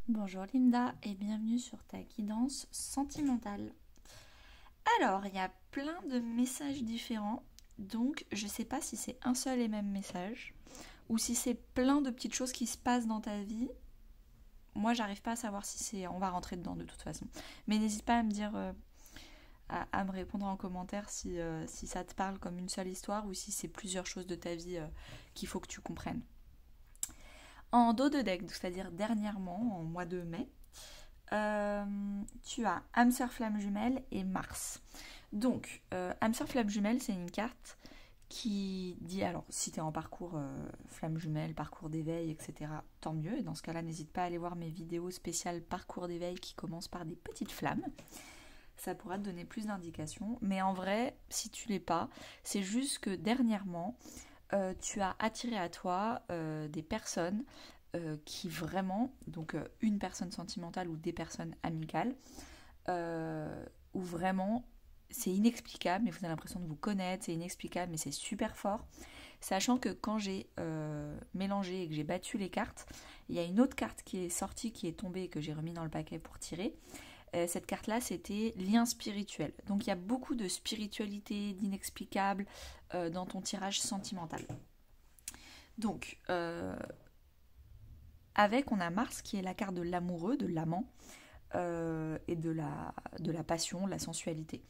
Bonjour Linda et bienvenue sur ta guidance sentimentale. Alors, il y a plein de messages différents, donc je ne sais pas si c'est un seul et même message ou si c'est plein de petites choses qui se passent dans ta vie. Moi, j'arrive pas à savoir si c'est. On va rentrer dedans de toute façon. Mais n'hésite pas à me dire, à me répondre en commentaire si ça te parle comme une seule histoire ou si c'est plusieurs choses de ta vie qu'il faut que tu comprennes. En dos de deck, c'est-à-dire dernièrement, en mois de mai, tu as âme sœur flamme jumelle et Mars. Donc, âme sœur flamme jumelle, c'est une carte qui dit, alors si tu es en parcours flamme jumelle, parcours d'éveil, etc., tant mieux. Et dans ce cas-là, n'hésite pas à aller voir mes vidéos spéciales parcours d'éveil qui commencent par des petites flammes. Ça pourra te donner plus d'indications. Mais en vrai, si tu l'es pas, c'est juste que dernièrement, tu as attiré à toi des personnes qui vraiment, donc une personne sentimentale ou des personnes amicales, où vraiment c'est inexplicable, mais vous avez l'impression de vous connaître, c'est inexplicable, mais c'est super fort. Sachant que quand j'ai mélangé et que j'ai battu les cartes, il y a une autre carte qui est sortie, qui est tombée et que j'ai remis dans le paquet pour tirer. Cette carte-là, c'était lien spirituel. Donc il y a beaucoup de spiritualité, d'inexplicable dans ton tirage sentimental. Donc, avec, on a Mars qui est la carte de l'amoureux, de l'amant, et de la passion, de la sensualité.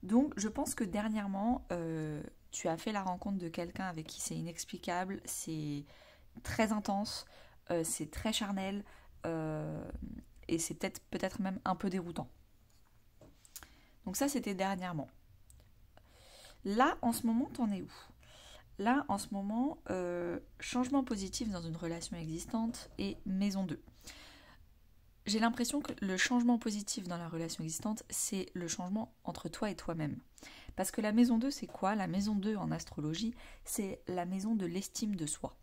Donc, je pense que dernièrement, tu as fait la rencontre de quelqu'un avec qui c'est inexplicable, c'est très intense, c'est très charnel, et c'est peut-être même un peu déroutant. Donc ça, c'était dernièrement. Là, en ce moment, t'en es où? Là, en ce moment, changement positif dans une relation existante et maison 2. J'ai l'impression que le changement positif dans la relation existante, c'est le changement entre toi et toi-même. Parce que la maison 2, c'est quoi? La maison 2 en astrologie, c'est la maison de l'estime de soi.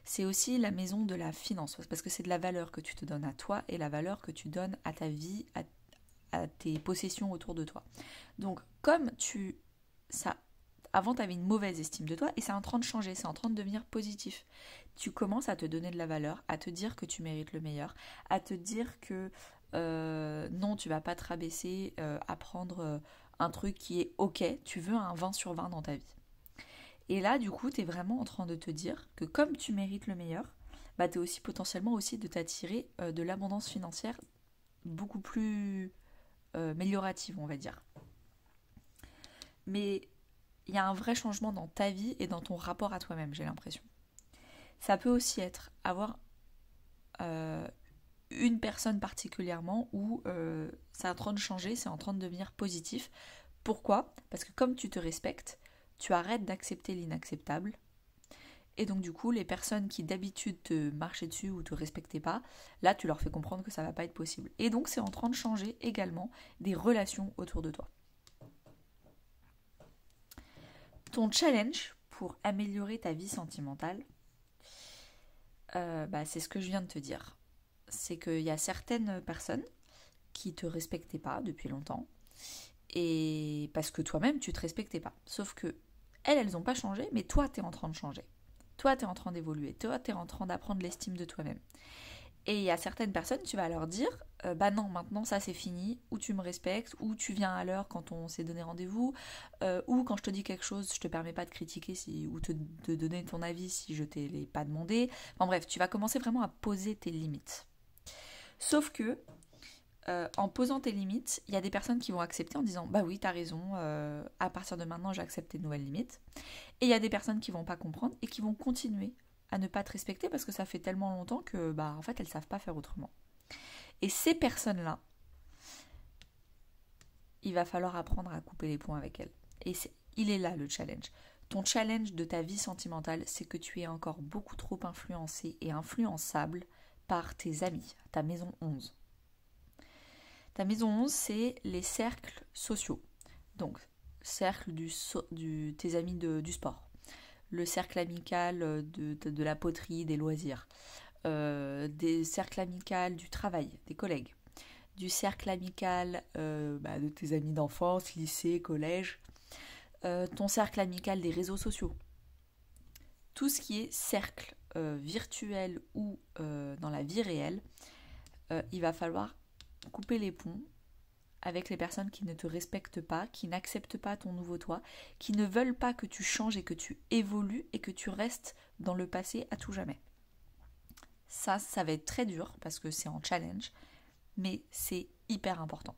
C'est aussi la maison de la finance, parce que c'est de la valeur que tu te donnes à toi et la valeur que tu donnes à ta vie, à tes possessions autour de toi. Donc, comme ça, avant, tu avais une mauvaise estime de toi et c'est en train de changer, c'est en train de devenir positif. Tu commences à te donner de la valeur, à te dire que tu mérites le meilleur, à te dire que non, tu vas pas te rabaisser à prendre un truc qui est ok, tu veux un 20 sur 20 dans ta vie. Et là, du coup, tu es vraiment en train de te dire que comme tu mérites le meilleur, bah, tu es aussi potentiellement aussi de t'attirer de l'abondance financière beaucoup plus améliorative, on va dire. Mais il y a un vrai changement dans ta vie et dans ton rapport à toi-même, j'ai l'impression. Ça peut aussi être avoir euh, une personne particulièrement où c'est en train de changer, c'est en train de devenir positif. Pourquoi? Parce que comme tu te respectes, tu arrêtes d'accepter l'inacceptable. Et donc du coup, les personnes qui d'habitude te marchaient dessus ou te respectaient pas, là tu leur fais comprendre que ça va pas être possible. Et donc c'est en train de changer également des relations autour de toi. Ton challenge pour améliorer ta vie sentimentale, c'est ce que je viens de te dire. C'est qu'il y a certaines personnes qui te respectaient pas depuis longtemps, et parce que toi-même tu te respectais pas. Sauf que elles n'ont pas changé, mais toi tu es en train de changer. Toi tu es en train d'évoluer, toi tu es en train d'apprendre l'estime de toi-même. Et il y a certaines personnes, tu vas leur dire, bah non, maintenant ça c'est fini, ou tu me respectes, ou tu viens à l'heure quand on s'est donné rendez-vous, ou quand je te dis quelque chose, je te permets pas de critiquer ou de donner ton avis si je ne l'ai pas demandé. Enfin bref, tu vas commencer vraiment à poser tes limites. Sauf que, en posant tes limites, il y a des personnes qui vont accepter en disant, bah oui, t'as raison, à partir de maintenant j'accepte tes nouvelles limites. Et il y a des personnes qui vont pas comprendre et qui vont continuer à ne pas te respecter parce que ça fait tellement longtemps que bah en fait elles savent pas faire autrement. Et ces personnes-là, il va falloir apprendre à couper les ponts avec elles. Et il est là le challenge. Ton challenge de ta vie sentimentale, c'est que tu es encore beaucoup trop influencé et influençable par tes amis, ta maison 11. Ta maison 11, c'est les cercles sociaux. Donc, cercle tes amis du sport, le cercle amical de la poterie, des loisirs, des cercles amicaux du travail, des collègues, du cercle amical de tes amis d'enfance, lycée, collège, ton cercle amical des réseaux sociaux. Tout ce qui est cercle virtuel ou dans la vie réelle, il va falloir couper les ponts avec les personnes qui ne te respectent pas, qui n'acceptent pas ton nouveau toi, qui ne veulent pas que tu changes et que tu évolues et que tu restes dans le passé à tout jamais. Ça va être très dur parce que c'est en challenge, mais c'est hyper important.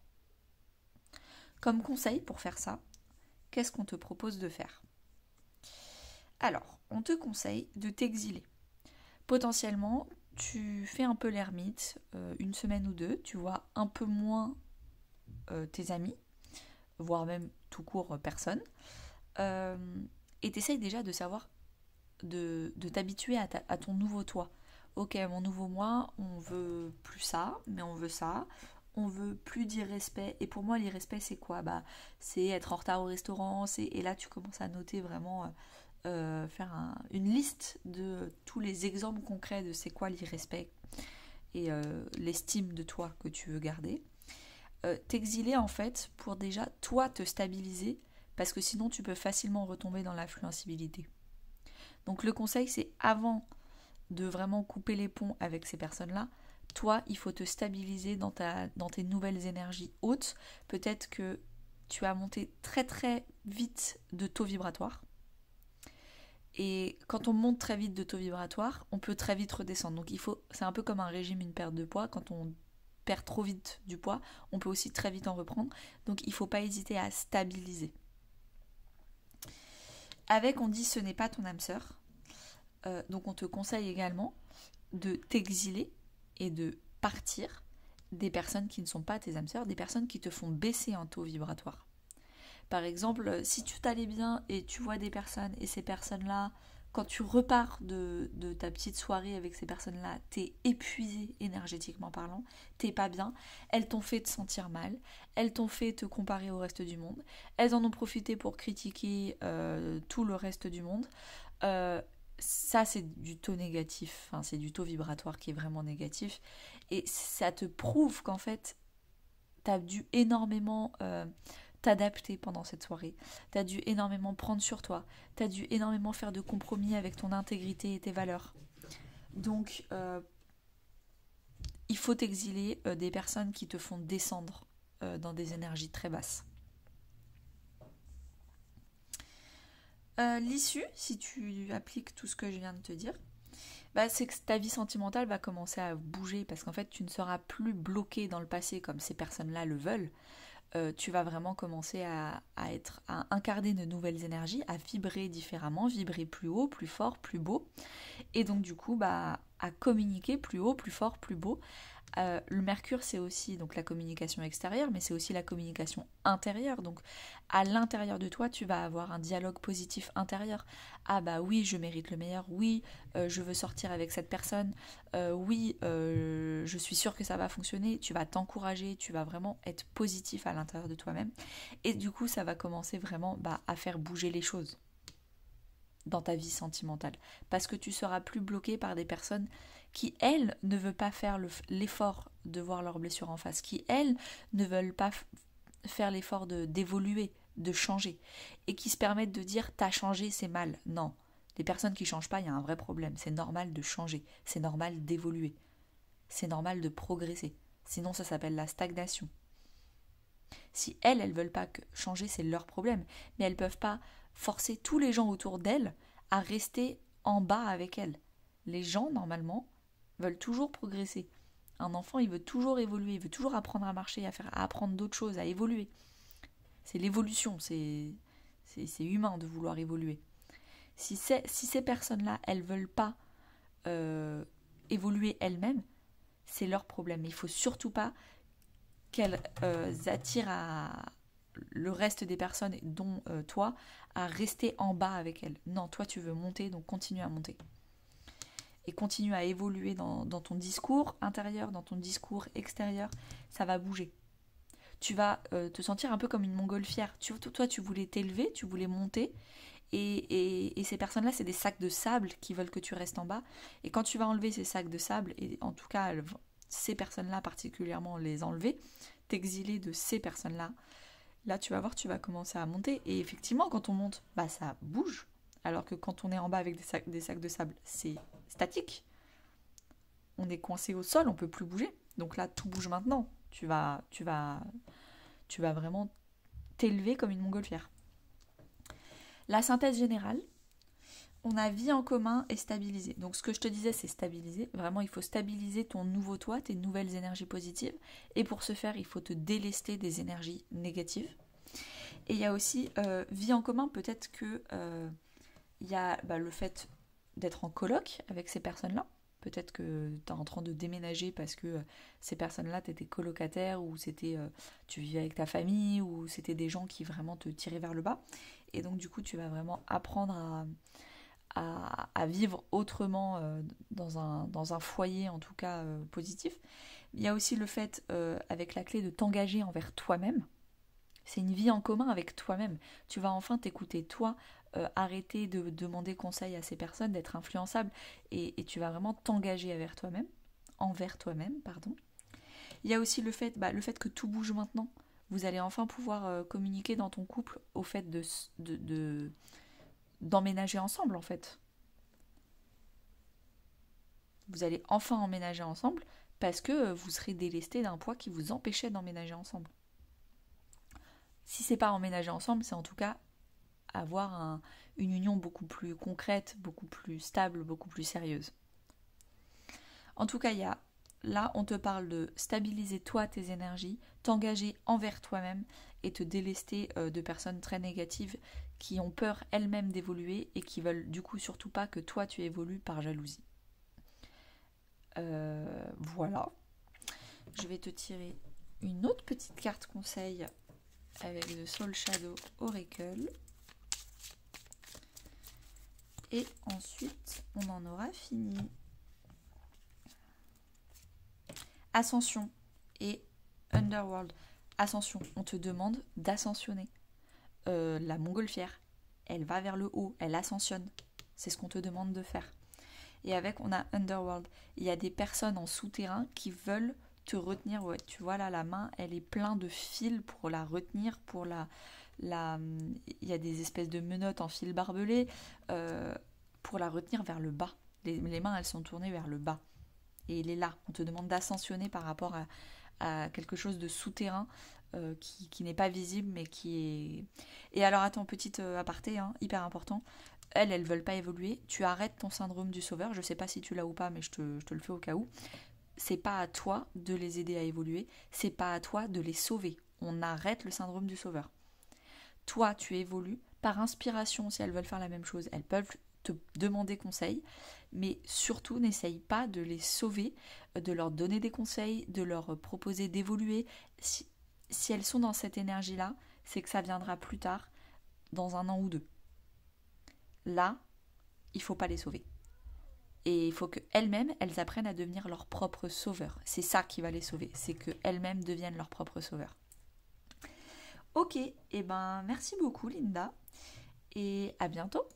Comme conseil pour faire ça, qu'est-ce qu'on te propose de faire ? Alors, on te conseille de t'exiler. Potentiellement, tu fais un peu l'ermite, une semaine ou deux, tu vois un peu moins tes amis, voire même tout court personne, et t'essayes déjà de savoir, de t'habituer à ton nouveau toi. Ok, mon nouveau moi, on veut plus ça, mais on veut ça. On veut plus d'irrespect. Et pour moi, l'irrespect, c'est quoi ? C'est être en retard au restaurant. Et là, tu commences à noter vraiment, faire une liste de tous les exemples concrets de c'est quoi l'irrespect et l'estime de toi que tu veux garder. T'exiler en fait pour déjà toi te stabiliser parce que sinon tu peux facilement retomber dans l'influencibilité. Donc le conseil c'est avant de vraiment couper les ponts avec ces personnes-là, toi il faut te stabiliser dans tes nouvelles énergies hautes. Peut-être que tu as monté très très vite de taux vibratoire. Et quand on monte très vite de taux vibratoire, on peut très vite redescendre. Donc c'est un peu comme un régime, une perte de poids. Quand on perd trop vite du poids, on peut aussi très vite en reprendre. Donc il ne faut pas hésiter à stabiliser. Avec, on dit ce n'est pas ton âme sœur. Donc on te conseille également de t'exiler et de partir des personnes qui ne sont pas tes âmes sœurs, des personnes qui te font baisser en taux vibratoire. Par exemple, si tu t'allais bien et tu vois des personnes et ces personnes-là, quand tu repars de ta petite soirée avec ces personnes-là, t'es épuisé énergétiquement parlant, t'es pas bien, elles t'ont fait te sentir mal, elles t'ont fait te comparer au reste du monde, elles en ont profité pour critiquer tout le reste du monde. Ça, c'est du taux négatif, enfin, c'est du taux vibratoire qui est vraiment négatif. Et ça te prouve qu'en fait, t'as dû énormément t'adapter pendant cette soirée. T'as dû énormément prendre sur toi. T'as dû énormément faire de compromis avec ton intégrité et tes valeurs. Donc, il faut t'exiler des personnes qui te font descendre dans des énergies très basses. L'issue, si tu appliques tout ce que je viens de te dire, c'est que ta vie sentimentale va commencer à bouger parce qu'en fait, tu ne seras plus bloqué dans le passé comme ces personnes-là le veulent. Tu vas vraiment commencer à incarner de nouvelles énergies, à vibrer différemment, vibrer plus haut, plus fort, plus beau. Et donc du coup, à communiquer plus haut, plus fort, plus beau. Le Mercure, c'est aussi donc la communication extérieure, mais c'est aussi la communication intérieure. Donc à l'intérieur de toi, tu vas avoir un dialogue positif intérieur. Ah oui, je mérite le meilleur. Oui, je veux sortir avec cette personne. Oui, je suis sûre que ça va fonctionner. Tu vas t'encourager, tu vas vraiment être positif à l'intérieur de toi-même. Et du coup, ça va commencer vraiment à faire bouger les choses dans ta vie sentimentale. Parce que tu seras plus bloqué par des personnes qui, elles, ne veulent pas faire l'effort de voir leurs blessures en face, qui, elles, ne veulent pas faire l'effort d'évoluer, de changer, et qui se permettent de dire « t'as changé, c'est mal ». Non, les personnes qui ne changent pas, il y a un vrai problème. C'est normal de changer, c'est normal d'évoluer, c'est normal de progresser. Sinon, ça s'appelle la stagnation. Si elles ne veulent pas changer, c'est leur problème. Mais elles ne peuvent pas forcer tous les gens autour d'elles à rester en bas avec elles. Les gens, normalement, veulent toujours progresser. Un enfant, il veut toujours évoluer, il veut toujours apprendre à marcher, à apprendre d'autres choses, à évoluer. C'est l'évolution, c'est humain de vouloir évoluer. Si ces personnes-là, elles ne veulent pas évoluer elles-mêmes, c'est leur problème. Il ne faut surtout pas qu'elles attirent le reste des personnes, dont toi, à rester en bas avec elles. Non, toi tu veux monter, donc continue à monter. Et continue à évoluer dans ton discours intérieur, dans ton discours extérieur, ça va bouger. Tu vas te sentir un peu comme une montgolfière. Toi, tu voulais t'élever, tu voulais monter, et ces personnes-là, c'est des sacs de sable qui veulent que tu restes en bas. Et quand tu vas enlever ces sacs de sable, et en tout cas, ces personnes-là particulièrement, les enlever, t'exiler de ces personnes-là, là, tu vas voir, tu vas commencer à monter. Et effectivement, quand on monte, ça bouge. Alors que quand on est en bas avec des sacs de sable, c'est statique. On est coincé au sol, on ne peut plus bouger. Donc là, tout bouge maintenant. Tu vas vraiment t'élever comme une montgolfière. La synthèse générale, on a vie en commun et stabiliser. Donc ce que je te disais, c'est stabiliser. Vraiment, il faut stabiliser ton nouveau toi, tes nouvelles énergies positives. Et pour ce faire, il faut te délester des énergies négatives. Et il y a aussi vie en commun, peut-être que il y a le fait d'être en coloc avec ces personnes-là. Peut-être que tu es en train de déménager parce que ces personnes-là, tu étais colocataire ou tu vivais avec ta famille ou c'était des gens qui vraiment te tiraient vers le bas. Et donc du coup, tu vas vraiment apprendre à vivre autrement dans un foyer en tout cas positif. Il y a aussi le fait avec la clé de t'engager envers toi-même. C'est une vie en commun avec toi-même. Tu vas enfin t'écouter toi, arrêter de demander conseil à ces personnes, d'être influençable et tu vas vraiment t'engager envers toi-même, pardon. Il y a aussi le fait que tout bouge maintenant. Vous allez enfin pouvoir communiquer dans ton couple au fait d'emménager ensemble en fait. Vous allez enfin emménager ensemble parce que vous serez délesté d'un poids qui vous empêchait d'emménager ensemble. Si c'est pas emménager ensemble, c'est en tout cas avoir une union beaucoup plus concrète, beaucoup plus stable, beaucoup plus sérieuse. En tout cas, là, on te parle de stabiliser toi tes énergies, t'engager envers toi-même et te délester de personnes très négatives qui ont peur elles-mêmes d'évoluer et qui veulent du coup surtout pas que toi tu évolues par jalousie. Voilà. Je vais te tirer une autre petite carte conseil avec le Soul Shadow Oracle. Et ensuite, on en aura fini. Ascension et Underworld. Ascension, on te demande d'ascensionner. La montgolfière, elle va vers le haut, elle ascensionne. C'est ce qu'on te demande de faire. Et avec, on a Underworld. Il y a des personnes en souterrain qui veulent te retenir. Ouais, tu vois là, la main, elle est pleine de fils pour la retenir, il y a des espèces de menottes en fil barbelé pour la retenir vers le bas. Les mains, elles sont tournées vers le bas. Et il est là. On te demande d'ascensionner par rapport à quelque chose de souterrain qui n'est pas visible, mais qui est... Et alors, attends, petite aparté, hyper important. Elles veulent pas évoluer. Tu arrêtes ton syndrome du sauveur. Je sais pas si tu l'as ou pas, mais je te le fais au cas où. C'est pas à toi de les aider à évoluer. C'est pas à toi de les sauver. On arrête le syndrome du sauveur. Toi, tu évolues par inspiration. Si elles veulent faire la même chose, elles peuvent te demander conseil, mais surtout n'essaye pas de les sauver, de leur donner des conseils, de leur proposer d'évoluer. Si elles sont dans cette énergie-là, c'est que ça viendra plus tard, dans 1 an ou 2. Là, il faut pas les sauver. Et il faut qu'elles-mêmes, elles apprennent à devenir leurs propres sauveurs. C'est ça qui va les sauver, c'est qu'elles-mêmes deviennent leurs propres sauveurs. Ok, et merci beaucoup Linda, et à bientôt.